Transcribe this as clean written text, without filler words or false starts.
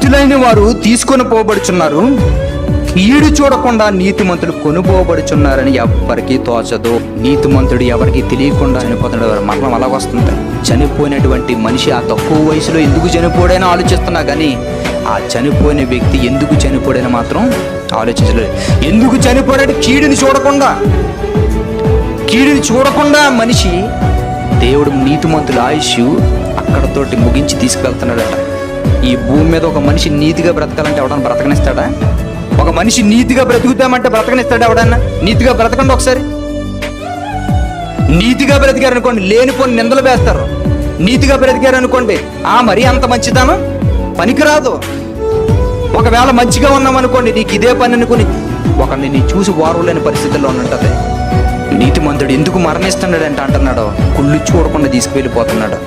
భక్తులైన వారు తీసుకొని పోబడుచున్నారు, కీడు చూడకుండా నీతిమంతులు కొనుపోబడుచున్నారని ఎవ్వరికీ తోచదు. నీతిమంతుడు ఎవరికి తెలియకుండా చనిపోతున్నాడు. మరణం అలా వస్తుంది. చనిపోయినటువంటి మనిషి ఆ తక్కువ వయసులో ఎందుకు చనిపోడైనా ఆలోచిస్తున్నా కానీ ఆ చనిపోయిన వ్యక్తి ఎందుకు చనిపోడైనా మాత్రం ఆలోచించలేదు. ఎందుకు చనిపోయాడు? కీడుని చూడకుండా మనిషి, దేవుడు నీతిమంతుల ఆయుష్ అక్కడతోటి ముగించి తీసుకువెళ్తున్నాడట. ఈ భూమి మీద ఒక మనిషి నీతిగా బ్రతకాలంటే ఎవడన్నా బ్రతకనిస్తాడా? ఒక మనిషి నీతిగా బ్రతుకుతామంటే బ్రతకనిస్తాడా ఎవడన్నా? నీతిగా బ్రతకండి ఒకసారి. నీతిగా బ్రతికారు అనుకోండి, లేనిపోని నిందలు వేస్తారు. నీతిగా బ్రతికారు అనుకోండి, మరీ అంత మంచిదనం పనికిరాదు. ఒకవేళ మంచిగా ఉన్నామనుకోండి, నీకు ఇదే పని అనుకుని ఒకరిని నీ చూసి వారలేని పరిస్థితుల్లో ఉంటుంది. నీతిమంతుడు ఎందుకు మరణిస్తున్నాడంటే అంటున్నాడు, కుళ్ళు చూడకుండా తీసుకువెళ్ళిపోతున్నాడు.